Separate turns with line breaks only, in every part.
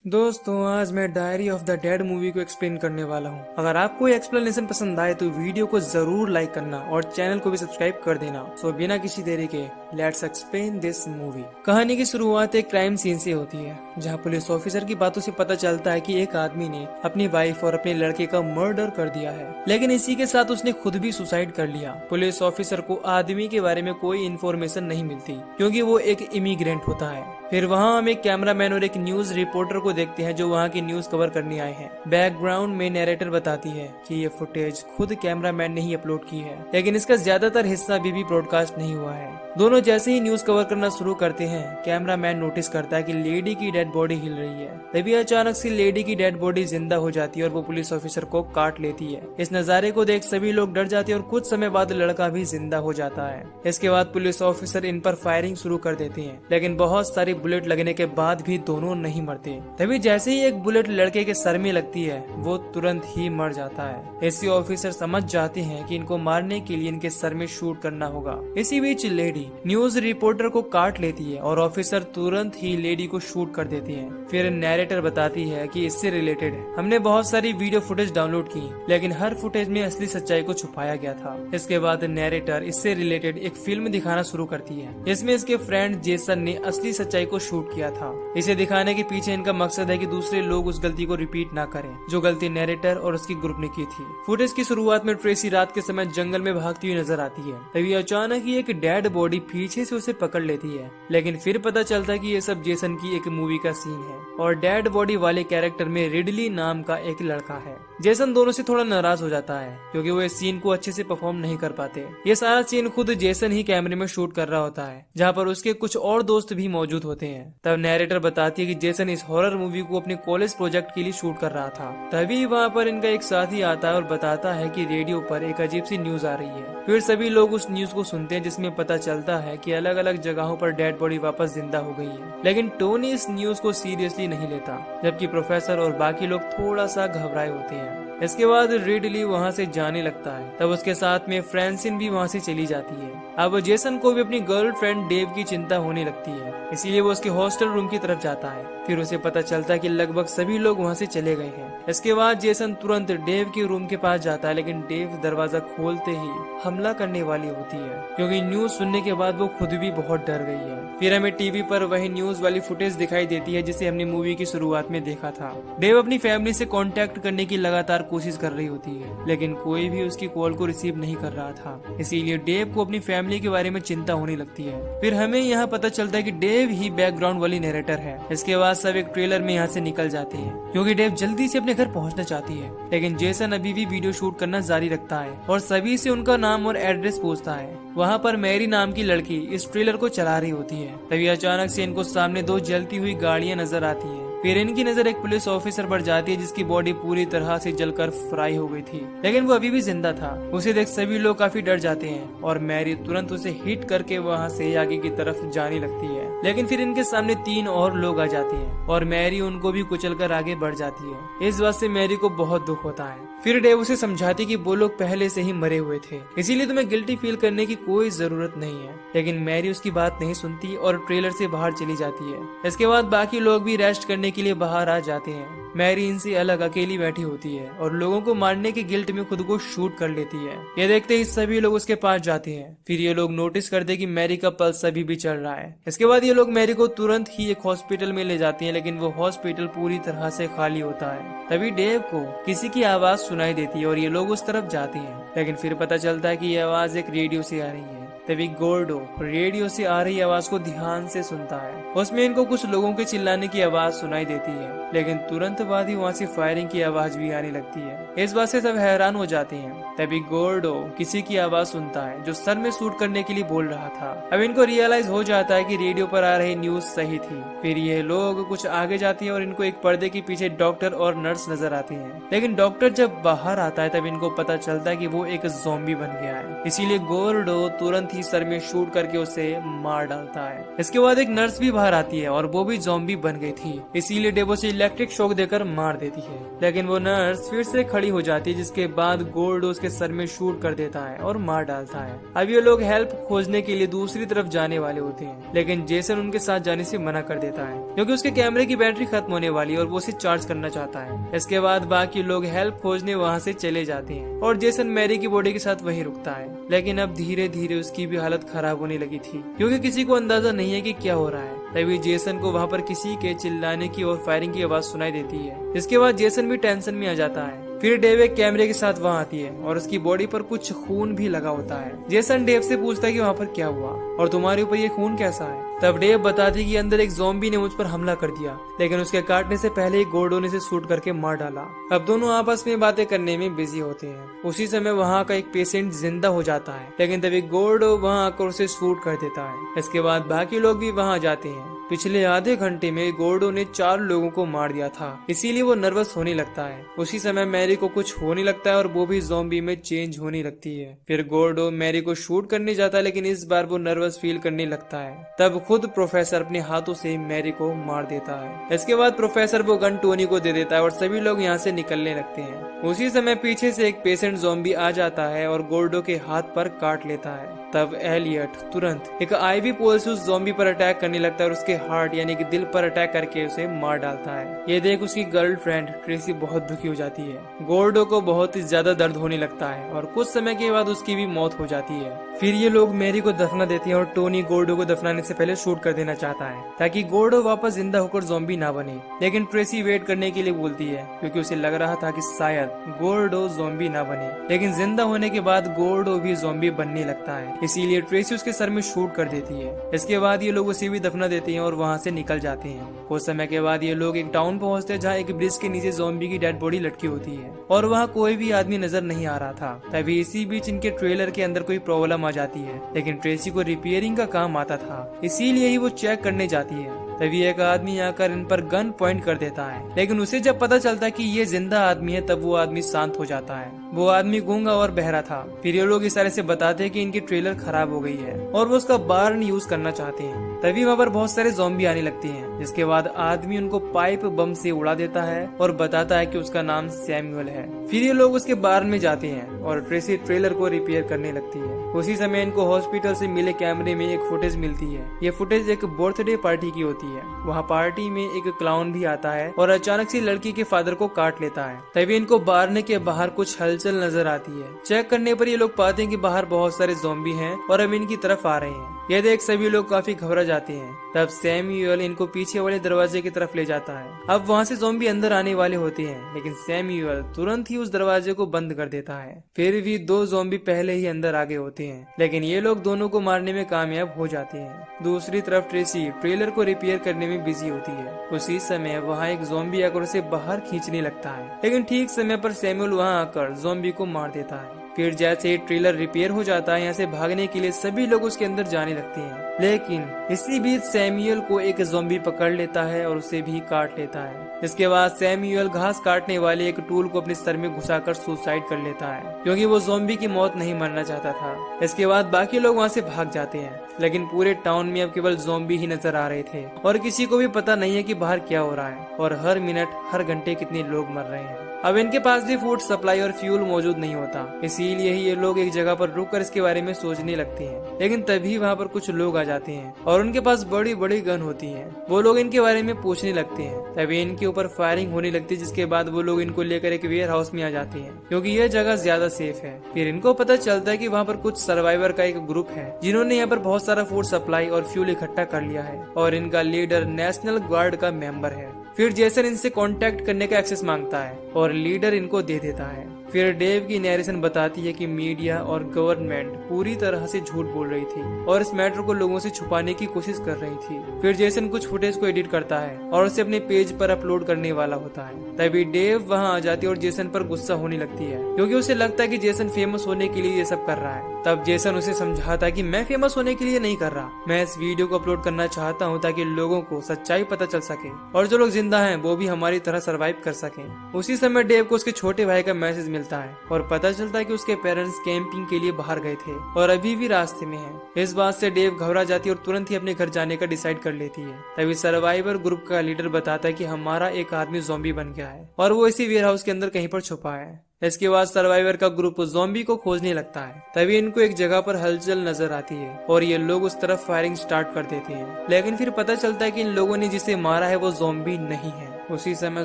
दोस्तों आज मैं diary of the dead movie को एक्सप्लेन करने वाला हूँ। अगर आपको ये एक्सप्लेनेशन पसंद आए तो वीडियो को जरूर लाइक करना और चैनल को भी सब्सक्राइब कर देना। सो बिना किसी देरी के लेट्स एक्सप्लेन दिस मूवी। कहानी की शुरुआत एक क्राइम सीन से होती है, जहाँ पुलिस ऑफिसर की बातों से पता चलता है कि एक आदमी ने अपनी वाइफ और अपने लड़के का मर्डर कर दिया है, लेकिन इसी के साथ उसने खुद भी सुसाइड कर लिया। पुलिस ऑफिसर को आदमी के बारे में कोई इन्फॉर्मेशन नहीं मिलती क्योंकि वो एक इमिग्रेंट होता है। फिर वहाँ हम एक कैमरामैन और एक न्यूज रिपोर्टर को देखते हैं जो वहाँ की न्यूज कवर करने आए हैं। बैकग्राउंड में नैरेटर बताती है कि ये फुटेज खुद कैमरामैन ने ही अपलोड की है, लेकिन इसका ज्यादातर हिस्सा अभी भी ब्रॉडकास्ट नहीं हुआ है। दोनों जैसे ही न्यूज कवर करना शुरू करते हैं, कैमरामैन नोटिस करता है कि लेडी की डेड बॉडी हिल रही है। तभी अचानक से लेडी की डेड बॉडी जिंदा हो जाती है और वो पुलिस ऑफिसर को काट लेती है। इस नजारे को देख सभी लोग डर जाते हैं और कुछ समय बाद लड़का भी जिंदा हो जाता है। इसके बाद पुलिस ऑफिसर इन पर फायरिंग शुरू कर देते हैं, लेकिन बहुत सारी बुलेट लगने के बाद भी दोनों नहीं मरते। तभी जैसे ही एक बुलेट लड़के के सर में लगती है, वो तुरंत ही मर जाता है। ऐसे ऑफिसर समझ जाते हैं कि इनको मारने के लिए इनके सर में शूट करना होगा। इसी बीच लेडी न्यूज रिपोर्टर को काट लेती है और ऑफिसर तुरंत ही लेडी को शूट कर देती है। फिर नैरेटर बताती है कि इससे रिलेटेड हमने बहुत सारी वीडियो फुटेज डाउनलोड की, लेकिन हर फुटेज में असली सच्चाई को छुपाया गया था। इसके बाद नैरेटर इससे रिलेटेड एक फिल्म दिखाना शुरू करती है, जिसमें इसके फ्रेंड जेसन ने असली सच्चाई को शूट किया था। इसे दिखाने के पीछे इनका मकसद है कि दूसरे लोग उस गलती को रिपीट ना करें जो गलती नैरेटर और उसकी ग्रुप ने की थी। फुटेज की शुरुआत में ट्रेसी रात के समय जंगल में भागती हुई नजर आती है। तभी अचानक ही एक डेड बॉडी पीछे से उसे पकड़ लेती है, लेकिन फिर पता चलता है कि ये सब जेसन की एक मूवी का सीन है और डेड बॉडी वाले कैरेक्टर में रिडली नाम का एक लड़का है। जेसन दोनों से थोड़ा नाराज हो जाता है क्योंकि वो इस सीन को अच्छे से परफॉर्म नहीं कर पाते। ये सारा सीन खुद जेसन ही कैमरे में शूट कर रहा होता है, जहाँ पर उसके कुछ और दोस्त भी मौजूद होते हैं। तब नैरेटर बताती है कि जेसन इस हॉरर मूवी को अपने कॉलेज प्रोजेक्ट के लिए शूट कर रहा था। तभी वहाँ पर इनका एक साथी आता है और बताता है कि रेडियो पर एक अजीब सी न्यूज आ रही है। फिर सभी लोग उस न्यूज को सुनते हैं, जिसमें पता चलता है कि अलग अलग जगहों पर डेड बॉडी वापस जिंदा हो गई है। लेकिन टोनी इस न्यूज को सीरियसली नहीं लेता, जबकि प्रोफेसर और बाकी लोग थोड़ा सा घबराए होते हैं। इसके बाद रिडली वहाँ से जाने लगता है। तब उसके साथ में फ्रांसिन भी वहाँ से चली जाती है। अब जेसन को भी अपनी गर्लफ्रेंड डेव की चिंता होने लगती है, इसीलिए वो उसके हॉस्टल रूम की तरफ जाता है। फिर उसे पता चलता है कि लगभग सभी लोग वहाँ से चले गए हैं। इसके बाद जेसन तुरंत डेव के रूम के पास जाता है, लेकिन डेव दरवाजा खोलते ही हमला करने वाली होती है, क्योंकि न्यूज सुनने के बाद वो खुद भी बहुत डर गई है। फिर हमें टीवी पर वही न्यूज वाली फुटेज दिखाई देती है जिसे हमने मूवी की शुरुआत में देखा था। डेव अपनी फैमिली से कांटेक्ट करने की लगातार कोशिश कर रही होती है, लेकिन कोई भी उसकी कॉल को रिसीव नहीं कर रहा था। इसीलिए डेव को अपनी फैमिली के बारे में चिंता होने लगती है। फिर हमें यहाँ पता चलता है कि डेव ही बैकग्राउंड वाली नैरेटर है। इसके बाद सब एक ट्रेलर में यहाँ से निकल जाते हैं, क्योंकि डेव जल्दी से अपने घर पहुँचना चाहती है। लेकिन जेसन अभी भी वीडियो शूट करना जारी रखता है और सभी से उनका नाम और एड्रेस पूछता है। वहाँ पर मैरी नाम की लड़की इस ट्रेलर को चला रही होती है। तभी अचानक से इनको सामने दो जलती हुई गाड़ियाँ नजर आती हैं। फिर इनकी नजर एक पुलिस ऑफिसर पर जाती है, जिसकी बॉडी पूरी तरह से जलकर फ्राई हो गई थी, लेकिन वो अभी भी जिंदा था। उसे देख सभी लोग काफी डर जाते हैं और मैरी तुरंत उसे हिट करके वहाँ से आगे की तरफ जाने लगती है। लेकिन फिर इनके सामने तीन और लोग आ जाते हैं और मैरी उनको भी कुचलकर आगे बढ़ जाती है। इस बात से मैरी को बहुत दुख होता है। फिर डेव उसे समझाती कि वो लोग पहले से ही मरे हुए थे, इसीलिए तुम्हें गिल्टी फील करने की कोई जरूरत नहीं है। लेकिन मैरी उसकी बात नहीं सुनती और ट्रेलर से बाहर चली जाती है। इसके बाद बाकी लोग भी रेस्ट करने के लिए बाहर आ जाते हैं। मैरी इनसे अलग अकेली बैठी होती है और लोगों को मारने के गिल्ट में खुद को शूट कर लेती है। ये देखते ही सभी लोग उसके पास जाते हैं। फिर ये लोग नोटिस करते कि मैरी का पल्स अभी भी चल रहा है। इसके बाद ये लोग मैरी को तुरंत ही एक हॉस्पिटल में ले जाते हैं, लेकिन वो हॉस्पिटल पूरी तरह से खाली होता है। तभी डेव को किसी की आवाज सुनाई देती है और ये लोग उस तरफ जाते हैं, लेकिन फिर पता चलता है कि ये आवाज एक रेडियो से आ रही है। तभी गोर्डो रेडियो से आ रही आवाज को ध्यान से सुनता है। उसमें इनको कुछ लोगों के चिल्लाने की आवाज सुनाई देती है, लेकिन तुरंत बाद ही वहाँ से फायरिंग की आवाज भी आने लगती है। इस बात से सब हैरान हो जाते हैं। तभी गोर्डो किसी की आवाज सुनता है जो सर में शूट करने के लिए बोल रहा था। अब इनको रियलाइज हो जाता है कि रेडियो पर आ रही न्यूज सही थी। फिर ये लोग कुछ आगे जाते हैं और इनको एक पर्दे के पीछे डॉक्टर और नर्स नजर आते हैं। लेकिन डॉक्टर जब बाहर आता है तब इनको पता चलता है कि वो एक ज़ॉम्बी बन गया है। इसीलिए गोर्डो तुरंत ही ही सर में शूट करके उसे मार डालता है। इसके बाद एक नर्स भी बाहर आती है और वो भी ज़ॉम्बी बन गई थी, इसीलिए डेव उसे इलेक्ट्रिक शॉक देकर मार देती है। लेकिन वो नर्स फिर से खड़ी हो जाती है, जिसके बाद गोल्डो उसके सर में शूट कर देता है और मार डालता है। अब ये लोग हेल्प खोजने के लिए दूसरी तरफ जाने वाले होते हैं, लेकिन जेसन उनके साथ जाने से मना कर देता है क्योंकि उसके कैमरे की बैटरी खत्म होने वाली है और वो उसे चार्ज करना चाहता है। इसके बाद बाकी लोग हेल्प खोजने वहाँ से चले जाते हैं और जेसन मैरी की बॉडी के साथ वहीं रुकता है। लेकिन अब धीरे धीरे उसकी भी हालत खराब होने लगी थी क्योंकि किसी को अंदाजा नहीं है कि क्या हो रहा है। तभी जेसन को वहाँ पर किसी के चिल्लाने की और फायरिंग की आवाज सुनाई देती है। इसके बाद जेसन भी टेंशन में आ जाता है। फिर डेव एक कैमरे के साथ वहाँ आती है और उसकी बॉडी पर कुछ खून भी लगा होता है। जेसन डेव से पूछता है कि वहाँ पर क्या हुआ और तुम्हारे ऊपर ये खून कैसा है। तब डेव बताती कि अंदर एक ज़ॉम्बी ने मुझ पर हमला कर दिया, लेकिन उसके काटने से पहले ही गोल्डो ने इसे शूट करके मार डाला। अब दोनों आपस में बातें करने में बिजी होते हैं। उसी समय वहाँ का एक पेशेंट जिंदा हो जाता है, लेकिन तभी गोल्डो वहाँ आकर उसे शूट कर देता है। इसके बाद बाकी लोग भी वहाँ जाते हैं। पिछले आधे घंटे में गोल्डो ने 4 लोगों को मार दिया था, इसीलिए वो नर्वस होने लगता है। उसी समय मैरी को कुछ होने लगता है और वो भी ज़ॉम्बी में चेंज होने लगती है। फिर गोल्डो मैरी को शूट करने जाता है, लेकिन इस बार वो नर्वस फील करने लगता है। तब खुद प्रोफेसर अपने हाथों से मैरी को मार देता है। इसके बाद प्रोफेसर वो गन टोनी को दे देता है और सभी लोग यहाँ से निकलने लगते हैं। उसी समय पीछे से एक पेशेंट ज़ॉम्बी आ जाता है और गोल्डो के हाथ पर काट लेता है। तब एलियट तुरंत एक आईवी पोल से उस ज़ॉम्बी पर अटैक करने लगता है और उसके हार्ट यानी कि दिल पर अटैक करके उसे मार डालता है। ये देख उसकी गर्लफ्रेंड ट्रेसी बहुत दुखी हो जाती है। गोल्डो को बहुत ही ज्यादा दर्द होने लगता है और कुछ समय के बाद उसकी भी मौत हो जाती है। फिर ये लोग मैरी को दफना देते हैं और टोनी गोल्डो को दफनाने से पहले शूट कर देना चाहता है ताकि गोल्डो वापस जिंदा होकर ज़ॉम्बी ना बने। लेकिन ट्रेसी वेट करने के लिए बोलती है क्योंकि उसे लग रहा था कि शायद गोल्डो ज़ॉम्बी ना बने। लेकिन जिंदा होने के बाद गोल्डो भी ज़ॉम्बी बनने लगता है, इसीलिए ट्रेसी उसके सर में शूट कर देती है। इसके बाद ये लोग उसे भी दफना देते हैं और वहाँ से निकल जाते हैं। कुछ समय के बाद ये लोग एक टाउन पहुँचते हैं जहाँ एक ब्रिज के नीचे ज़ॉम्बी की डेड बॉडी लटकी होती है और वहाँ कोई भी आदमी नजर नहीं आ रहा था। तभी इसी बीच इनके ट्रेलर के अंदर कोई प्रॉब्लम आ जाती है, लेकिन ट्रेसी को रिपेयरिंग का काम आता था, इसीलिए ही वो चेक करने जाती है। तभी एक आदमी आकर इन पर गन पॉइंट कर देता है, लेकिन उसे जब पता चलता है कि ये जिंदा आदमी है तब वो आदमी शांत हो जाता है। वो आदमी गूंगा और बहरा था। फिर ये लोग इशारे से बताते हैं कि इनकी ट्रेलर खराब हो गई है और वो उसका बार्न यूज करना चाहते हैं। तभी वहाँ पर बहुत सारे ज़ॉम्बी आने लगते हैं, जिसके बाद आदमी उनको पाइप बम से उड़ा देता है और बताता है कि उसका नाम सैमुअल है। फिर ये लोग उसके बार्न में जाते हैं और ट्रेसी ट्रेलर को रिपेयर करने लगती है। उसी समय इनको हॉस्पिटल से मिले कैमरे में एक फुटेज मिलती है। ये फुटेज एक बर्थडे पार्टी की होती है। वहाँ पार्टी में एक क्लाउन भी आता है और अचानक से लड़की के फादर को काट लेता है। तभी इनको बारने के बाहर कुछ हलचल नजर आती है। चेक करने पर ये लोग पाते हैं कि बाहर बहुत सारे ज़ॉम्बी हैं और अब इनकी तरफ आ रहे हैं। यह देख सभी लोग काफी घबरा जाते हैं। तब सैमुअल इनको पीछे वाले दरवाजे की तरफ ले जाता है। अब वहाँ से ज़ॉम्बी अंदर आने वाले होते हैं, लेकिन सैमुअल तुरंत ही उस दरवाजे को बंद कर देता है। फिर भी 2 ज़ॉम्बी पहले ही अंदर आ गए होते हैं, लेकिन ये लोग दोनों को मारने में कामयाब हो जाते हैं। दूसरी तरफ ट्रेसी ट्रेलर को रिपेयर करने में बिजी होती है। उसी समय वहाँ एक ज़ॉम्बी आकर उसे बाहर खींचने लगता है, लेकिन ठीक समय पर सैमुअल वहाँ आकर ज़ॉम्बी को मार देता है। फिर जैसे ट्रेलर रिपेयर हो जाता है, यहाँ से भागने के लिए सभी लोग उसके अंदर जाने लगते हैं, लेकिन इसी बीच सैमुअल को एक ज़ॉम्बी पकड़ लेता है और उसे भी काट लेता है। इसके बाद सैमुअल घास काटने वाले एक टूल को अपने सर में घुसाकर सुसाइड कर लेता है, क्योंकि वो ज़ॉम्बी की मौत नहीं मरना चाहता था। इसके बाद बाकी लोग वहाँ से भाग जाते हैं, लेकिन पूरे टाउन में अब केवल ज़ॉम्बी ही नजर आ रहे थे और किसी को भी पता नहीं है कि बाहर क्या हो रहा है और हर मिनट हर घंटे कितने लोग मर रहे हैं। अब इनके पास भी फूड सप्लाई और फ्यूल मौजूद नहीं होता, इसीलिए ही ये लोग एक जगह पर रुककर इसके बारे में सोचने लगते हैं। लेकिन तभी वहाँ पर कुछ लोग आ जाते हैं और उनके पास बड़ी बड़ी गन होती है। वो लोग इनके बारे में पूछने लगते हैं। तभी इनके ऊपर फायरिंग होने लगती है, जिसके बाद वो लोग इनको लेकर एक वेयर हाउस में आ जाते हैं, क्योंकि यह जगह ज्यादा सेफ है। फिर इनको पता चलता है कि वहाँ पर कुछ सर्वाइवर का एक ग्रुप है, जिन्होंने यहाँ पर बहुत सारा फूड सप्लाई और फ्यूल इकट्ठा कर लिया है और इनका लीडर नेशनल गार्ड का मेंबर है। फिर जेसन इनसे कांटेक्ट करने का एक्सेस मांगता है और लीडर इनको दे देता है। फिर डेव की नैरेशन बताती है कि मीडिया और गवर्नमेंट पूरी तरह से झूठ बोल रही थी और इस मैटर को लोगों से छुपाने की कोशिश कर रही थी। फिर जेसन कुछ फुटेज को एडिट करता है और उसे अपने पेज पर अपलोड करने वाला होता है। तभी डेव वहां आ जाती है और जेसन पर गुस्सा होने लगती है, क्योंकि उसे लगता है कि जेसन फेमस होने के लिए ये सब कर रहा है। तब जेसन उसे समझाता है कि मैं फेमस होने के लिए नहीं कर रहा, मैं इस वीडियो को अपलोड करना चाहता हूँ ताकि लोगों को सच्चाई पता चल सके और जो लोग जिंदा हैं वो भी हमारी तरह सर्वाइव कर सकें। उसी समय डेव को उसके छोटे भाई का मैसेज मिलता है और पता चलता है कि उसके पेरेंट्स कैंपिंग के लिए बाहर गए थे और अभी भी रास्ते में हैं। इस बात से डेव घबरा जाती है और तुरंत ही अपने घर जाने का डिसाइड कर लेती है। तभी सर्वाइवर ग्रुप का लीडर बताता है कि हमारा एक आदमी ज़ॉम्बी बन गया है और वो इसी वेयर हाउस के अंदर कहीं पर छुपा है। इसके बाद सर्वाइवर का ग्रुप ज़ॉम्बी को खोजने लगता है। तभी इनको एक जगह पर हलचल नजर आती है और ये लोग उस तरफ फायरिंग स्टार्ट कर देते हैं, लेकिन फिर पता चलता है कि इन लोगों ने जिसे मारा है वो ज़ॉम्बी नहीं है। उसी समय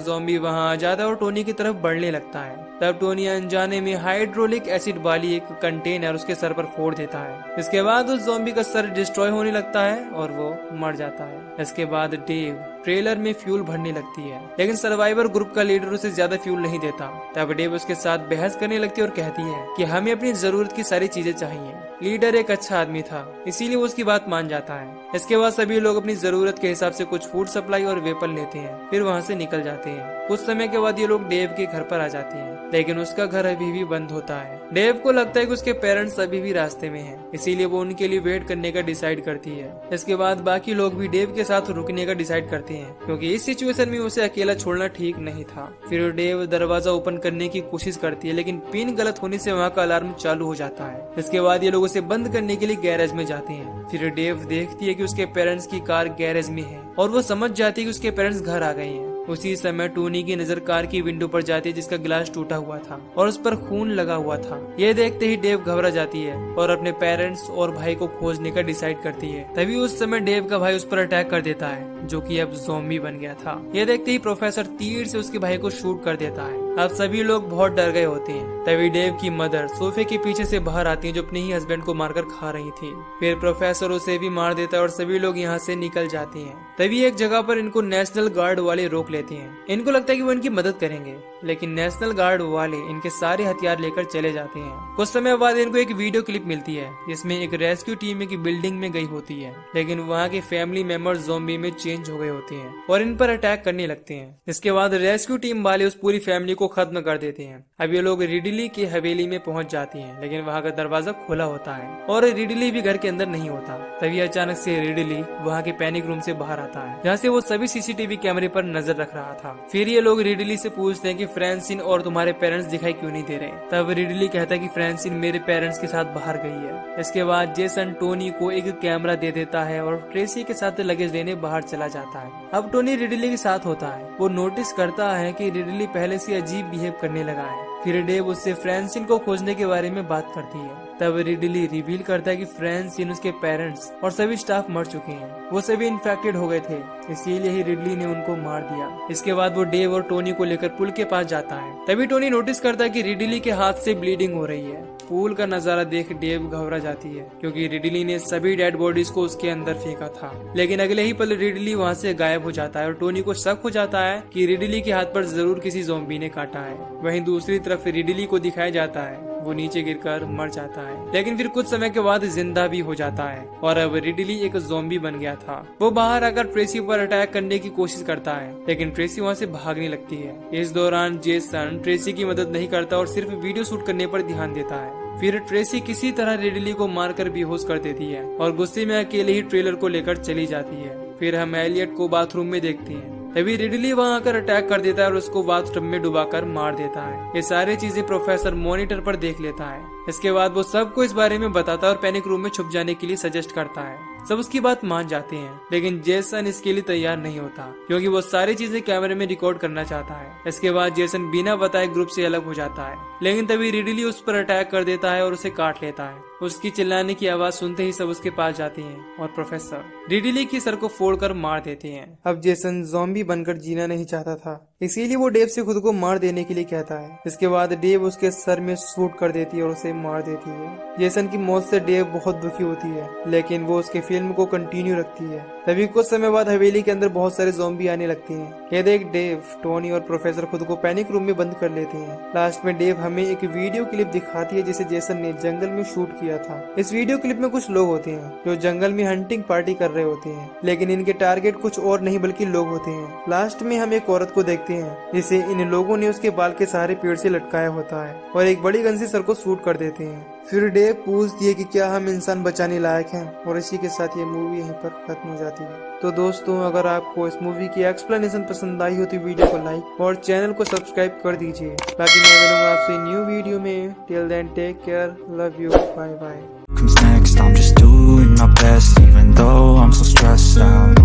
ज़ॉम्बी वहां आ जाता है और टोनी की तरफ बढ़ने लगता है। तब टोनी अनजाने में हाइड्रोलिक एसिड वाली एक कंटेनर उसके सर पर फोड़ देता है। इसके बाद उस ज़ॉम्बी का सर डिस्ट्रॉय होने लगता है और वो मर जाता है। इसके बाद डेव ट्रेलर में फ्यूल भरने लगती है, लेकिन सर्वाइवर ग्रुप का लीडर उसे ज्यादा फ्यूल नहीं देता। तब डेव उसके साथ बहस करने लगती है और कहती है कि हमें अपनी जरूरत की सारी चीजें चाहिए। लीडर एक अच्छा आदमी था, इसीलिए वो उसकी बात मान जाता है। इसके बाद सभी लोग अपनी जरूरत के हिसाब से कुछ फूड सप्लाई और वेपन लेते हैं, फिर वहाँ से निकल जाते हैं। कुछ समय के बाद ये लोग डेव के घर पर आ जाते हैं, लेकिन उसका घर अभी भी बंद होता है। डेव को लगता है कि उसके पेरेंट्स अभी भी रास्ते में हैं, इसीलिए वो उनके लिए वेट करने का डिसाइड करती है। इसके बाद बाकी लोग भी डेव के साथ रुकने का डिसाइड करते हैं, क्योंकि इस सिचुएशन में उसे अकेला छोड़ना ठीक नहीं था। फिर डेव दरवाजा ओपन करने की कोशिश करती है, लेकिन पिन गलत होने से वहाँ का अलार्म चालू हो जाता है। इसके बाद ये लोग उसे बंद करने के लिए गैरेज में जाते हैं। फिर डेव देखती है कि उसके पेरेंट्स की कार गैरेज में है और वो समझ जाती है कि उसके पेरेंट्स घर आ गए हैं। उसी समय टोनी की नजर कार की विंडो पर जाती है, जिसका गिलास टूटा हुआ था और उस पर खून लगा हुआ था। यह देखते ही डेव घबरा जाती है और अपने पेरेंट्स और भाई को खोजने का डिसाइड करती है। तभी उस समय डेव का भाई उस पर अटैक कर देता है, जो कि अब ज़ॉम्बी बन गया था। यह देखते ही प्रोफेसर तीर से उसके भाई को शूट कर देता है। अब सभी लोग बहुत डर गए होते हैं। तभी डेव की मदर सोफे के पीछे से बाहर आती है, जो अपने ही हस्बैंड को मारकर खा रही थी। फिर प्रोफेसर उसे भी मार देता है और सभी लोग यहाँ से निकल जाते हैं। तभी एक जगह पर इनको नेशनल गार्ड वाले रोक लेते हैं। इनको लगता है कि वो इनकी मदद करेंगे, लेकिन नेशनल गार्ड वाले इनके सारे हथियार लेकर चले जाते हैं। कुछ समय बाद इनको एक वीडियो क्लिप मिलती है, जिसमें एक रेस्क्यू टीम एक बिल्डिंग में गई होती है, लेकिन वहाँ के फैमिली मेंबर ज़ॉम्बी में चेंज हो गए होते हैं और इन पर अटैक करने लगते हैं। इसके बाद रेस्क्यू टीम वाले उस पूरी फैमिली को खत्म कर देते हैं। अब ये लोग रिडली की हवेली में पहुंच जाती हैं, लेकिन वहाँ का दरवाजा खुला होता है और रिडली भी घर के अंदर नहीं होता। तभी अचानक से रिडली वहाँ के पैनिक रूम से बाहर आता है, जहाँ से वो सभी सीसीटीवी कैमरे पर नजर रख रहा था। फिर ये लोग रिडली से पूछते हैं कि फ्रांसिन और तुम्हारे पेरेंट्स दिखाई क्यों नहीं दे रहे। तब रिडली कहता है कि फ्रांसिन मेरे पेरेंट्स के साथ बाहर गई है। इसके बाद जेसन टोनी को एक कैमरा दे देता है और ट्रेसी के साथ लगेज लेने बाहर चला जाता है। अब टोनी रिडली के साथ होता है। वो नोटिस करता है कि रिडली पहले से अजीब बिहेव करने लगा है। फिर डेव उससे फ्रांसिन को खोजने के बारे में बात करती है। तब रिडली रिवील करता है कि फ्रांसिन, उसके पेरेंट्स और सभी स्टाफ मर चुके हैं। वो सभी इन्फेक्टेड हो गए थे, इसीलिए ही रिडली ने उनको मार दिया। इसके बाद वो डेव और टोनी को लेकर पुल के पास जाता है। तभी टोनी नोटिस करता है कि रिडली के हाथ से ब्लीडिंग हो रही है। पुल का नजारा देख डेव घबरा जाती है, क्योंकि रिडली ने सभी डेड बॉडीज को उसके अंदर फेंका था। लेकिन अगले ही पल रिडली वहाँ से गायब हो जाता है और टोनी को शक हो जाता है कि रिडली के हाथ पर जरूर किसी ज़ॉम्बी ने काटा है। वहीं दूसरी तरफ रिडली को दिखाया जाता है, वो नीचे गिरकर मर जाता है, लेकिन फिर कुछ समय के बाद जिंदा भी हो जाता है और अब रिडली एक ज़ॉम्बी बन गया था। वो बाहर आकर ट्रेसी पर अटैक करने की कोशिश करता है, लेकिन ट्रेसी वहाँ से भागने लगती है। इस दौरान जेसन ट्रेसी की मदद नहीं करता और सिर्फ वीडियो शूट करने पर ध्यान देता है। फिर ट्रेसी किसी तरह रिडली को मारकर बेहोश कर देती है और गुस्से में अकेले ही ट्रेलर को लेकर चली जाती है। फिर हम एलियट को बाथरूम में देखते हैं। तभी रिडली वहाँ आकर अटैक कर देता है और उसको बाथटब में डुबाकर मार देता है। ये सारी चीजें प्रोफेसर मॉनिटर पर देख लेता है। इसके बाद वो सबको इस बारे में बताता है और पैनिक रूम में छुप जाने के लिए सजेस्ट करता है। सब उसकी बात मान जाते हैं, लेकिन जेसन इसके लिए तैयार नहीं होता, क्योंकि वो सारी चीजें कैमरे में रिकॉर्ड करना चाहता है। इसके बाद जेसन बिना बताए ग्रुप से अलग हो जाता है, लेकिन तभी रिडली उस पर अटैक कर देता है और उसे काट लेता है। उसकी चिल्लाने की आवाज सुनते ही सब उसके पास जाते हैं और प्रोफेसर रिडली की सर को फोड़कर मार देते हैं। अब जेसन ज़ॉम्बी बनकर जीना नहीं चाहता था, इसीलिए वो डेव से खुद को मार देने के लिए कहता है। इसके बाद डेव उसके सर में शूट कर देती है और उसे मार देती है। जेसन की मौत से डेव बहुत दुखी होती है, लेकिन वो उसके फिल्म को कंटिन्यू रखती है। तभी कुछ समय बाद हवेली के अंदर बहुत सारे ज़ॉम्बी आने लगते हैं। ये देख डेव, टोनी और प्रोफेसर खुद को पैनिक रूम में बंद कर लेते हैं। लास्ट में डेव हमें एक वीडियो क्लिप दिखाती है जिसे जेसन ने जंगल में शूट किया था। इस वीडियो क्लिप में कुछ लोग होते हैं जो जंगल में हंटिंग पार्टी कर रहे होते हैं, लेकिन इनके टारगेट कुछ और नहीं बल्कि लोग होते हैं। लास्ट में हम एक औरत को देखते हैं जिसे इन लोगों ने उसके बाल के सहारे पेड़ से लटकाया होता है और एक बड़ी गन से सर को शूट कर देते हैं। फिर डेव पूछती है कि क्या हम इंसान बचाने लायक हैं, और इसी के साथ ये मूवी यहीं पर खत्म हो जाती है। तो दोस्तों, अगर आपको इस मूवी की एक्सप्लेनेशन पसंद आई हो तो वीडियो को लाइक और चैनल को सब्सक्राइब कर दीजिए। बाकी मैं मिलूंगा आपसे न्यू वीडियो में। Till then take care, love you, bye bye.
Comes next, I'm just doing my best, even though I'm so stressed out.